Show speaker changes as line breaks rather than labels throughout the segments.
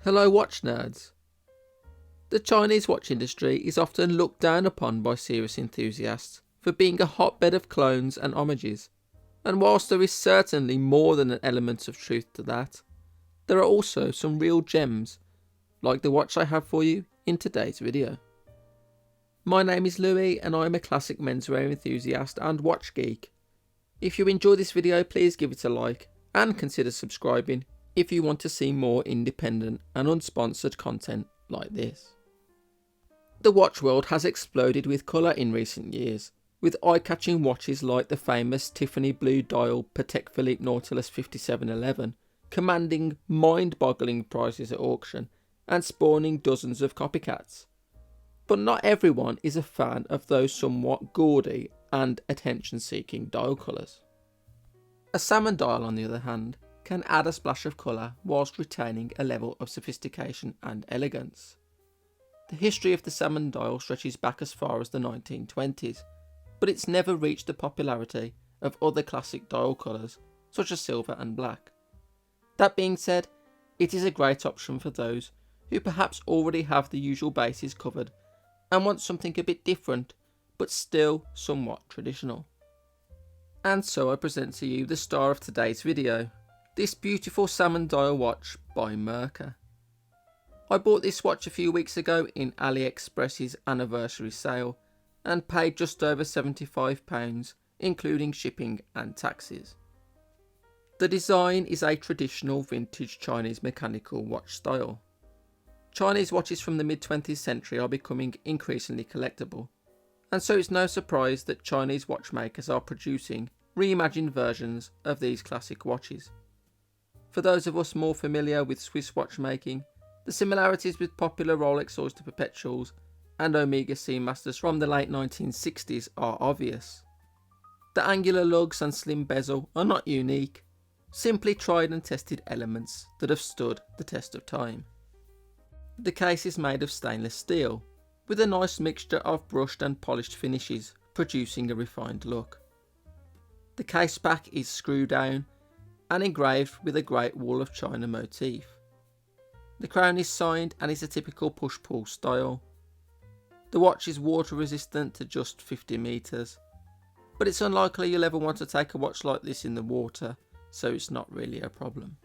Hello watch nerds. The Chinese watch industry is often looked down upon by serious enthusiasts for being a hotbed of clones and homages, and whilst there is certainly more than an element of truth to that, there are also some real gems, like the watch I have for you in today's video. My name is Louis and I am a classic menswear enthusiast and watch geek. If you enjoy this video, please give it a like and consider subscribing if you want to see more independent and unsponsored content like this. The watch world has exploded with colour in recent years, with eye-catching watches like the famous Tiffany blue dial Patek Philippe Nautilus 5711 commanding mind-boggling prices at auction and spawning dozens of copycats. But not everyone is a fan of those somewhat gaudy and attention-seeking dial colours. A salmon dial, on the other hand, can add a splash of colour whilst retaining a level of sophistication and elegance. The history of the salmon dial stretches back as far as the 1920s, but it's never reached the popularity of other classic dial colours such as silver and black. That being said, it is a great option for those who perhaps already have the usual bases covered and want something a bit different but still somewhat traditional. And so I present to you the star of today's video, this beautiful salmon dial watch by Merkur. I bought this watch a few weeks ago in AliExpress's anniversary sale and paid just over £75, including shipping and taxes. The design is a traditional vintage Chinese mechanical watch style. Chinese watches from the mid-20th century are becoming increasingly collectible, and so it's no surprise that Chinese watchmakers are producing reimagined versions of these classic watches. For those of us more familiar with Swiss watchmaking, the similarities with popular Rolex Oyster Perpetuals and Omega Seamasters from the late 1960s are obvious. The angular lugs and slim bezel are not unique, simply tried and tested elements that have stood the test of time. The case is made of stainless steel, with a nice mixture of brushed and polished finishes, producing a refined look. The case back is screw down and engraved with a Great Wall of China motif. The crown is signed and is a typical push-pull style. The watch is water resistant to just 50 metres, but it's unlikely you'll ever want to take a watch like this in the water, so it's not really a problem.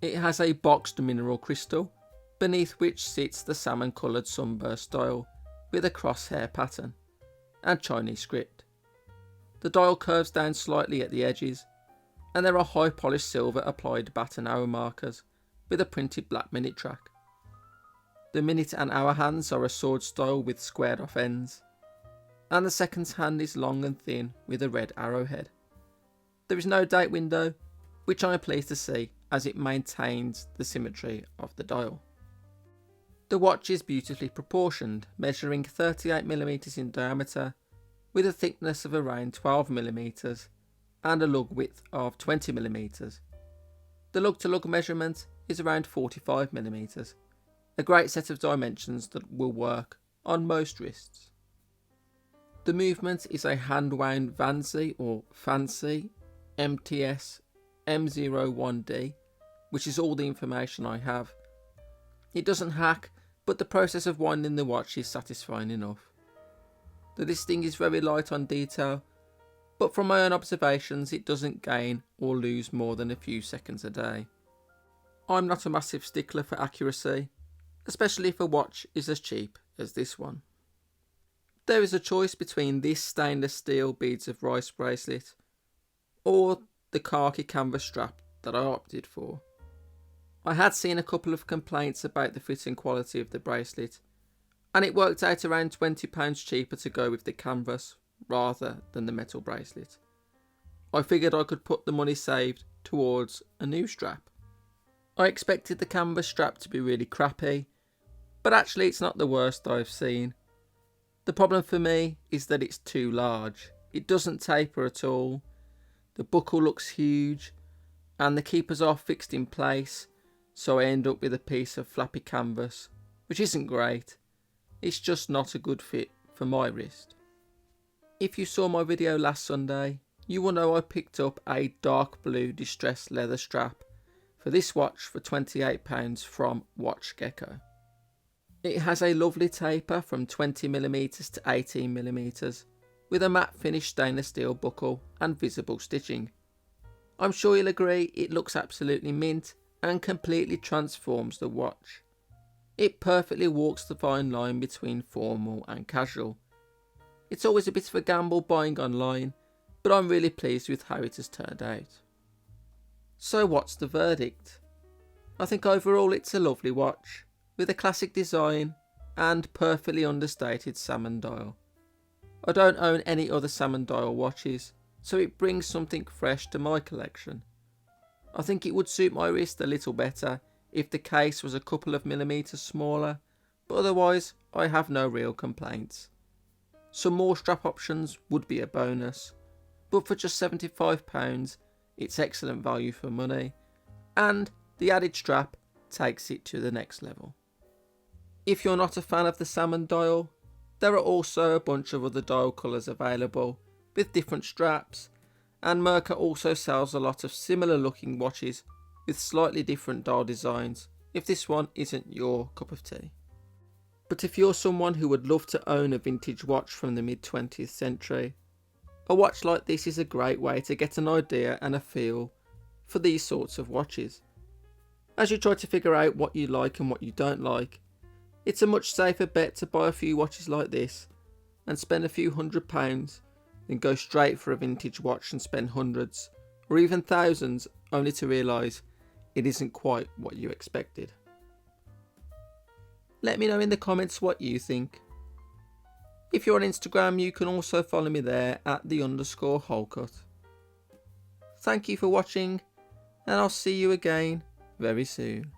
It has a boxed mineral crystal, beneath which sits the salmon coloured sunburst dial with a crosshair pattern and Chinese script. The dial curves down slightly at the edges, and there are high polished silver applied baton hour markers with a printed black minute track. The minute and hour hands are a sword style with squared off ends, and the seconds hand is long and thin with a red arrowhead. There is no date window, which I am pleased to see as it maintains the symmetry of the dial. The watch is beautifully proportioned, measuring 38mm in diameter with a thickness of around 12mm and a lug width of 20mm. The lug-to-lug measurement is around 45mm, a great set of dimensions that will work on most wrists. The movement is a handwound Vancy or Fancy MTS M01D, which is all the information I have. It doesn't hack, but the process of winding the watch is satisfying enough. The listing is very light on detail, but from my own observations it doesn't gain or lose more than a few seconds a day. I'm not a massive stickler for accuracy, especially if a watch is as cheap as this one. There is a choice between this stainless steel beads of rice bracelet or the khaki canvas strap that I opted for. I had seen a couple of complaints about the fit and quality of the bracelet, and it worked out around £20 cheaper to go with the canvas rather than the metal bracelet. I figured I could put the money saved towards a new strap. I expected the canvas strap to be really crappy, but actually it's not the worst I've seen. The problem for me is that it's too large. It doesn't taper at all, the buckle looks huge, and the keepers are fixed in place, so I end up with a piece of flappy canvas, which isn't great. It's just not a good fit for my wrist. If you saw my video last Sunday, you will know I picked up a dark blue distressed leather strap for this watch for £28 from Watch Gecko. It has a lovely taper from 20mm to 18mm with a matte finish stainless steel buckle and visible stitching. I'm sure you'll agree it looks absolutely mint and completely transforms the watch. It perfectly walks the fine line between formal and casual. It's always a bit of a gamble buying online, but I'm really pleased with how it has turned out. So what's the verdict? I think overall it's a lovely watch, with a classic design and perfectly understated salmon dial. I don't own any other salmon dial watches, so it brings something fresh to my collection. I think it would suit my wrist a little better if the case was a couple of millimeters smaller, but otherwise I have no real complaints. Some more strap options would be a bonus, but for just £75 it's excellent value for money, and the added strap takes it to the next level. If you're not a fan of the salmon dial, there are also a bunch of other dial colours available with different straps, and Merkur also sells a lot of similar looking watches with slightly different dial designs if this one isn't your cup of tea. But if you're someone who would love to own a vintage watch from the mid-20th century, a watch like this is a great way to get an idea and a feel for these sorts of watches. As you try to figure out what you like and what you don't like, it's a much safer bet to buy a few watches like this and spend a few £100s than go straight for a vintage watch and spend hundreds or even thousands only to realise it isn't quite what you expected. Let me know in the comments what you think. If you're on Instagram, you can also follow me there at @_holecut. Thank you for watching, and I'll see you again very soon.